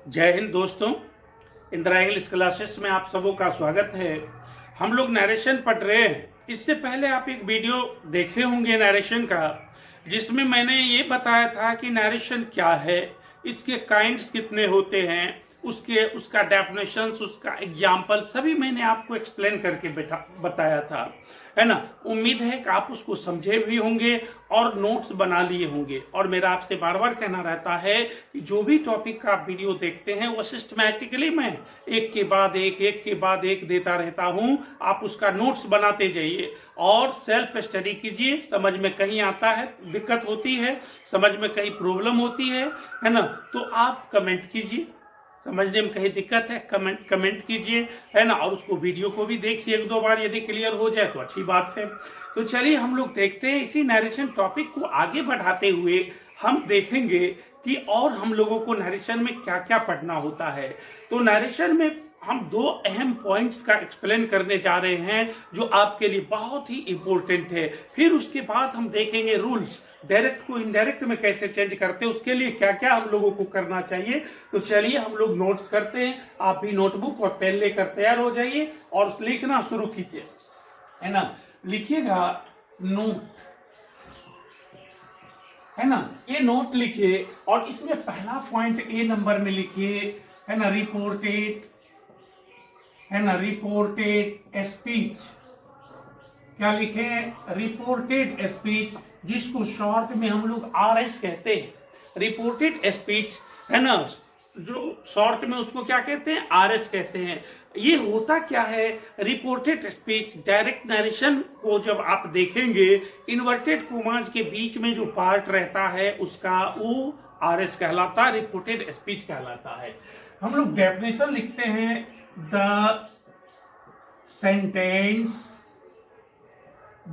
जय हिंद दोस्तों, Indira English classes में आप सबों का स्वागत है। हम लोग नरेशन पढ़ रहे हैं। इससे पहले आप एक वीडियो देखे होंगे नरेशन का, जिसमें मैंने ये बताया था कि नरेशन क्या है, इसके काइंड्स कितने होते हैं, उसका डेफिनेशंस, उसका एग्जाम्पल सभी मैंने आपको एक्सप्लेन करके बताया था, है ना। उम्मीद है कि आप उसको समझे भी होंगे और नोट्स बना लिए होंगे। और मेरा आपसे बार बार कहना रहता है कि जो भी टॉपिक का आप वीडियो देखते हैं वो सिस्टमैटिकली मैं एक के बाद एक देता रहता हूं। आप उसका नोट्स बनाते जाइए और सेल्फ स्टडी कीजिए। समझ में कहीं आता है, दिक्कत होती है, समझ में कहीं प्रॉब्लम होती है ना, तो आप कमेंट कीजिए। समझने में कहीं दिक्कत है, कमेंट कीजिए, है ना। और उसको वीडियो को भी देखिए एक दो बार, यदि क्लियर हो जाए तो अच्छी बात है। तो चलिए हम लोग देखते हैं, इसी नरेशन टॉपिक को आगे बढ़ाते हुए हम देखेंगे कि और हम लोगों को नरेशन में क्या क्या पढ़ना होता है। तो नरेशन में हम दो अहम पॉइंट्स का एक्सप्लेन करने जा रहे हैं जो आपके लिए बहुत ही इंपॉर्टेंट है। फिर उसके बाद हम देखेंगे रूल्स, डायरेक्ट को इनडायरेक्ट में कैसे चेंज करते हैं, उसके लिए क्या क्या हम लोगों को करना चाहिए। तो चलिए हम लोग नोट्स करते हैं। आप भी नोटबुक और पेन लेकर तैयार हो जाइए और लिखना शुरू कीजिए, है ना। लिखिएगा नोट, है ना। ये नोट लिखिए और इसमें पहला पॉइंट ए नंबर में लिखिए, है ना, रिपोर्टेड, है ना, रिपोर्टेड स्पीच। क्या लिखे? रिपोर्टेड स्पीच, जिसको शॉर्ट में हम लोग आरएस कहते हैं। रिपोर्टेड स्पीच, है ना, जो शॉर्ट में उसको क्या कहते हैं? आरएस कहते हैं। ये होता क्या है? रिपोर्टेड स्पीच, डायरेक्ट नरेशन को जब आप देखेंगे, इन्वर्टेड कोमाज के बीच में जो पार्ट रहता है उसका वो आरएस कहलाता है, रिपोर्टेड स्पीच कहलाता है। हम लोग डेफिनेशन लिखते हैं, द सेंटेंस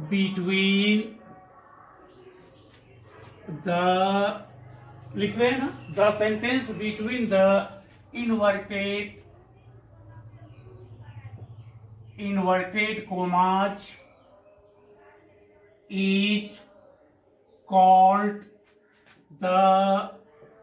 between the, लिख रहे हैं ना, the sentence between the inverted commas is called the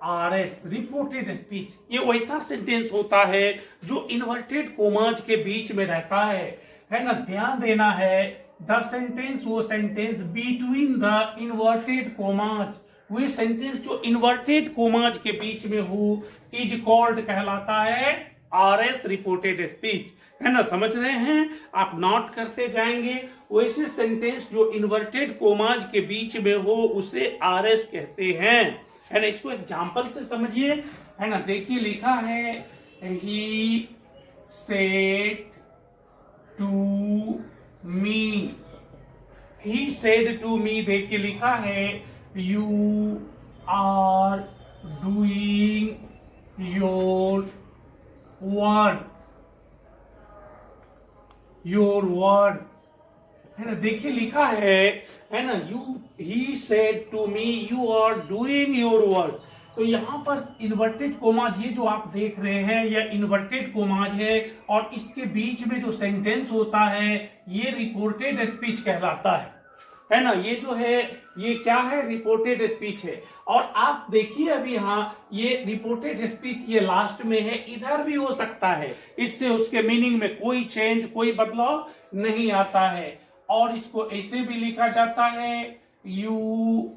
RS, reported speech. ये वैसा सेंटेंस होता है जो इन्वर्टेड कोमाज के बीच में रहता है ना। ध्यान देना है, द सेंटेंस, वो sentence between the inverted commas, वो सेंटेंस जो इन्वर्टेड कोमाज के बीच में हो, इज कॉल्ड कहलाता है आरएस, रिपोर्टेड स्पीच, है ना। समझ रहे हैं? आप नोट करते जाएंगे। वैसे सेंटेंस जो इन्वर्टेड कोमाज के बीच में हो उसे आरएस कहते हैं, है ना। इसको एग्जांपल से समझिए, है ना। देखिए लिखा है, he said to me, he said to me. देखिए लिखा है, you are doing your work, your work, है ना। देखिए लिखा है ना, he said to me you are doing your work. तो यहां पर इन्वर्टेड कोमाज, ये जो आप देख रहे हैं यह इन्वर्टेड कोमाज है, और इसके बीच में जो सेंटेंस होता है ये रिपोर्टेड स्पीच कहलाता है ना। ये जो है ये क्या है? रिपोर्टेड स्पीच है। और आप देखिए अभी, हाँ, ये रिपोर्टेड स्पीच ये लास्ट में है, इधर भी हो सकता है, इससे उसके मीनिंग में कोई चेंज, कोई बदलाव नहीं आता है। और इसको ऐसे भी लिखा जाता है, you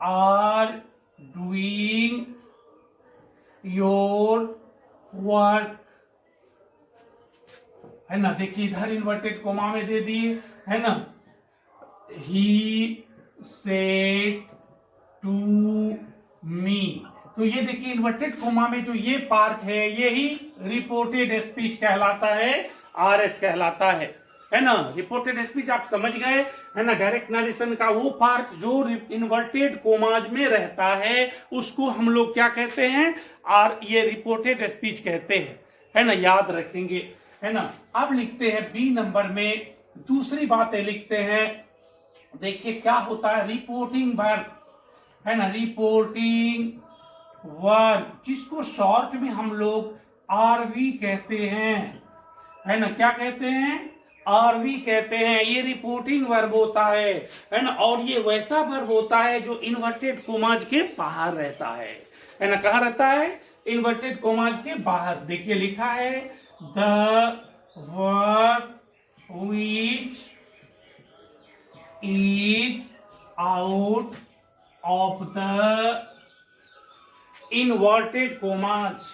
are doing your work, है ना। देखिए इधर इन्वर्टेड कोमा में दे दिए, है ना। ही सेड टू मी, तो ये देखिए इन्वर्टेड कोमा में जो ये पार्ट है यही रिपोर्टेड स्पीच कहलाता है, आरएस कहलाता है ना। रिपोर्टेड स्पीच आप समझ गए, है ना। डायरेक्ट नरेशन का वो पार्ट जो इन्वर्टेड कोमाज में रहता है उसको हम लोग क्या कहते हैं? ये रिपोर्टेड स्पीच कहते हैं, है ना। याद रखेंगे, है ना। अब लिखते हैं बी नंबर में, दूसरी बातें लिखते हैं। देखिए क्या होता है, रिपोर्टिंग वर्क, है ना, रिपोर्टिंग वर्क, जिसको शॉर्ट में हम लोग आरवी कहते हैं, है ना। क्या कहते हैं? आरवी कहते हैं। ये रिपोर्टिंग वर्ब होता है ना। और ये वैसा वर्ब होता है जो इन्वर्टेड कोमाज के बाहर रहता है ना। कहाँ रहता है? इन्वर्टेड कोमाज के बाहर। देखिए लिखा है the work which is out of the inverted commas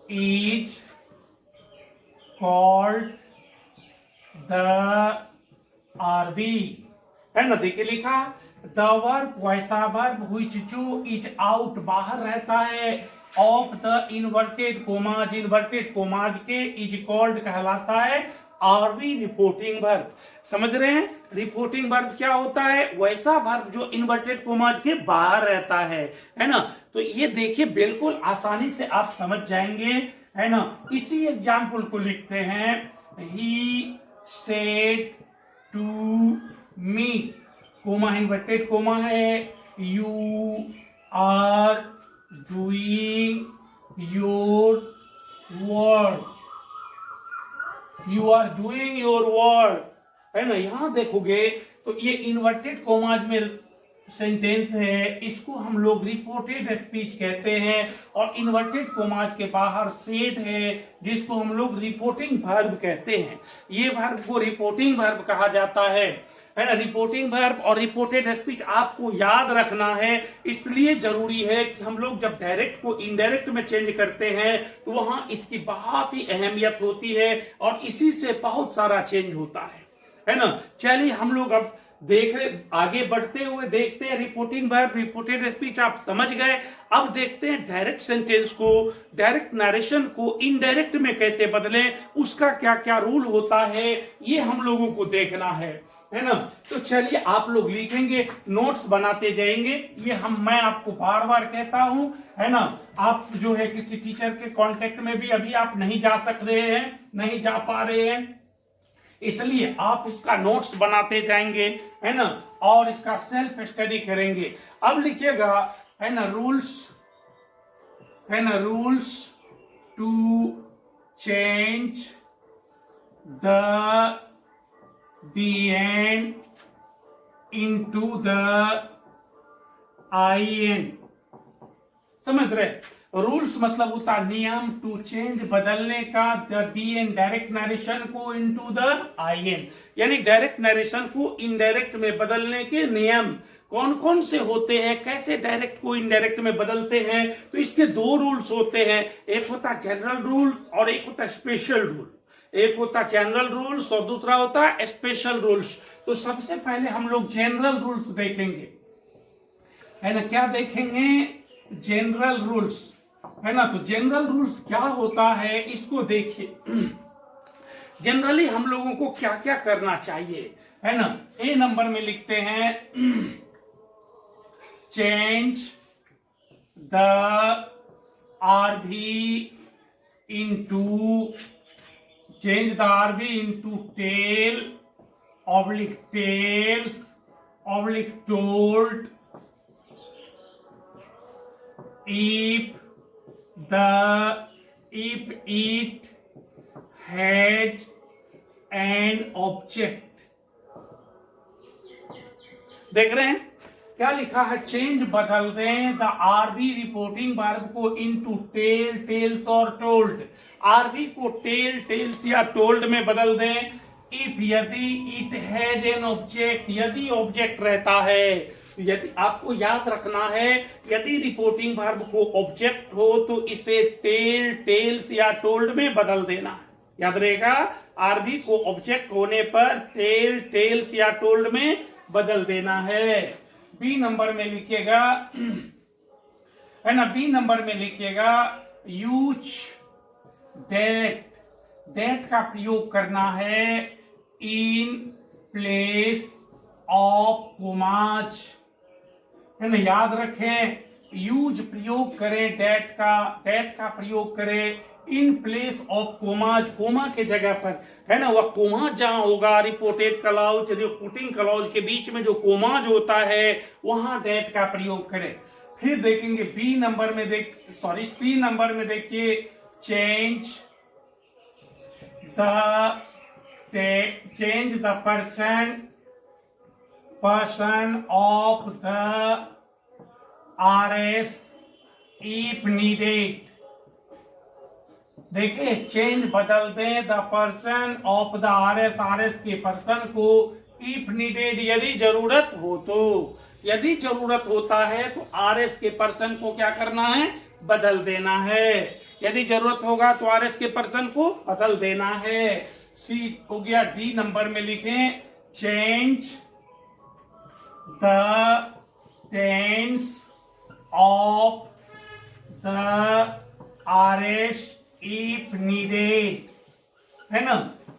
is called the RB, है ना। देखिए लिखा द वर्ब वैसा वर्ब which जो इज आउट बाहर रहता है ऑफ द इन्वर्टेड कोमाज के इज कॉल्ड कहलाता है आरबी रिपोर्टिंग वर्ब। समझ रहे हैं रिपोर्टिंग वर्ब क्या होता है? वैसा वर्ब जो इन्वर्टेड कोमाज के बाहर रहता है ना। तो ये देखिए बिल्कुल आसानी से आप समझ जाएंगे, है ना। इसी एग्जाम्पल को लिखते हैं he said to me, comma inverted comma है, you are doing your work, you are doing your work, है ना। यहां देखोगे तो ये इन्वर्टेड कोमाज में सेंटेंस है, इसको हम लोग रिपोर्टेड स्पीच कहते हैं। और इन्वर्टेड कोमाज के बाहर सेड है जिसको हम लोग रिपोर्टिंग वर्ब कहते हैं। ये वर्ब को रिपोर्टिंग वर्ब कहा जाता है ना। रिपोर्टिंग वर्ब और रिपोर्टेड स्पीच आपको याद रखना है, इसलिए जरूरी है कि हम लोग जब डायरेक्ट को इनडायरेक्ट में चेंज करते हैं तो वहां इसकी बहुत ही अहमियत होती है और इसी से बहुत सारा चेंज होता है ना। चलिए हम लोग अब देख रहे, आगे बढ़ते हुए देखते हैं रिपोर्टिंग वर्ब रिपोर्टेड स्पीच आप समझ गए। अब देखते हैं डायरेक्ट सेंटेंस को, डायरेक्ट नरेशन को इनडायरेक्ट में कैसे बदलें, उसका क्या क्या रूल होता है ये हम लोगों को देखना है ना। तो चलिए आप लोग लिखेंगे, नोट्स बनाते जाएंगे। ये मैं आपको बार बार कहता हूं, है ना। आप जो है किसी टीचर के कांटेक्ट में भी अभी आप नहीं जा सक रहे हैं, नहीं जा पा रहे हैं, इसलिए आप इसका नोट्स बनाते जाएंगे, है ना, और इसका सेल्फ स्टडी करेंगे। अब लिखिएगा, है ना, rules to change the end into the in। समझ रहे? रूल्स मतलब होता नियम, टू चेंज बदलने का, द एन डायरेक्ट नरेशन को इनटू द in, यानी डायरेक्ट नरेशन को इनडायरेक्ट में बदलने के नियम कौन कौन से होते हैं, कैसे डायरेक्ट को इनडायरेक्ट में बदलते हैं। तो इसके दो रूल्स होते हैं, एक होता जनरल रूल और एक होता स्पेशल रूल। एक होता जनरल रूल्स और दूसरा होता स्पेशल रूल्स। तो सबसे पहले हम लोग जनरल रूल्स देखेंगे, है ना। क्या देखेंगे? जनरल रूल्स, है ना। तो जनरल रूल्स क्या होता है इसको देखिए। जनरली हम लोगों को क्या क्या करना चाहिए, है ना। ए नंबर में लिखते हैं change the RB into change the RB into tail, oblique tails, oblique told, if it has an object। देख रहे हैं क्या लिखा है? चेंज बदल दें द आरबी रिपोर्टिंग वर्ब को इनटू टेल, टेल्स और टोल्ड। आरबी को टेल, टेल्स या टोल्ड में बदल दें। इफ यदि इट हैज एन ऑब्जेक्ट, यदि ऑब्जेक्ट रहता है, यदि आपको याद रखना है यदि रिपोर्टिंग वर्ब को ऑब्जेक्ट हो तो इसे टेल, टेल्स या टोल्ड में बदल देना। याद रहेगा, आरबी को ऑब्जेक्ट होने पर टेल, टेल्स या टोल्ड में बदल देना है। बी नंबर में लिखिएगा, है ना। बी नंबर में लिखिएगा यूज दैट का प्रयोग करना है इन प्लेस ऑफ कोमाज, है ना। याद रखें, यूज प्रयोग करें दैट का प्रयोग करें in place of commas, comma के जगह पर, है ना। वह कोमाज जहां होगा रिपोर्टेड क्लॉज, रिपोर्टिंग क्लॉज के बीच में जो कोमाज होता है वहां दैट का प्रयोग करें। फिर देखेंगे सी नंबर में देखिए change the person person of the RS if needed. देखिए चेंज बदल दें the person of the RS के पर्सन को इफ नीडेड यदि जरूरत हो तो। यदि जरूरत होता है तो RS के पर्सन को क्या करना है, बदल देना है। यदि जरूरत होगा तो RS के पर्सन को बदल देना है। सी हो गया। डी नंबर में लिखें change the tense of the RS if needed, है ना।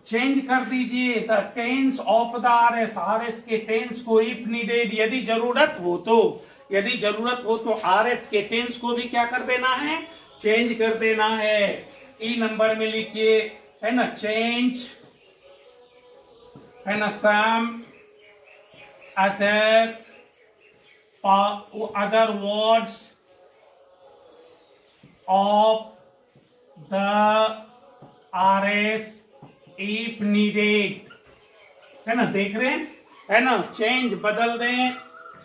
चेंज कर दीजिए the tense of the RS के टेंस को इफ नीडेड यदि जरूरत हो तो। यदि जरूरत हो तो RS के टेंस को भी क्या कर देना है, चेंज कर देना है। ई नंबर में लिखिए, है ना, चेंज, है ना, some other words of the RS if needed, है ना। देख रहे हैं, है ना, चेंज बदल दें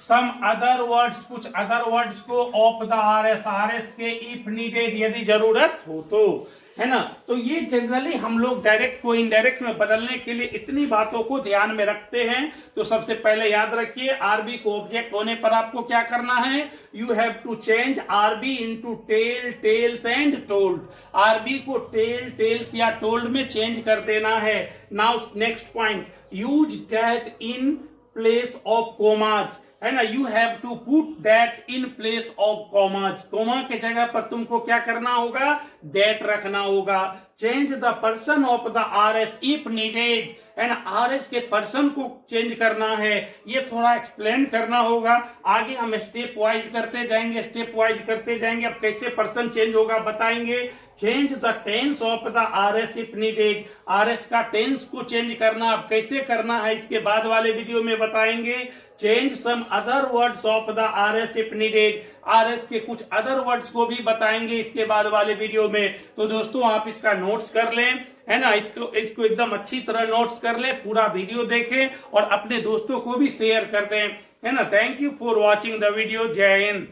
सम अदर वर्ड्स, कुछ अदर वर्ड्स को ऑफ द RS के इफ नीडेड यदि जरूरत हो तो, है ना। तो ये जनरली हम लोग डायरेक्ट को इनडायरेक्ट में बदलने के लिए इतनी बातों को ध्यान में रखते हैं। तो सबसे पहले याद रखिए आरबी को ऑब्जेक्ट होने पर आपको क्या करना है, you have to change RB into tell, tells and told. RB को टेल, टेल्स या टोल्ड में चेंज कर देना है। Now next point, use that in place of commas, है ना। You have to put that in place of commas, comma के जगह पर तुमको क्या करना होगा, दैट रखना होगा। Change the person of the RS if needed, है ना। RS के पर्सन को चेंज करना है, ये थोड़ा एक्सप्लेन करना होगा। आगे हम स्टेप वाइज करते जाएंगे, स्टेप वाइज करते जाएंगे। अब कैसे पर्सन चेंज होगा बताएंगे। Change the tense of the RS if needed, RS का टेंस को चेंज करना, अब कैसे करना है इसके बाद वाले वीडियो में बताएंगे। Change some other words of the RS if needed, RS के कुछ अदर वर्ड्स को भी बताएंगे इसके बाद वाले वीडियो में। तो दोस्तों आप इसका नोट्स कर लें, है ना, इसको एकदम अच्छी तरह नोट्स कर ले, पूरा वीडियो देखें और अपने दोस्तों को भी शेयर कर दें, है ना। Thank you for watching the video. जय हिंद।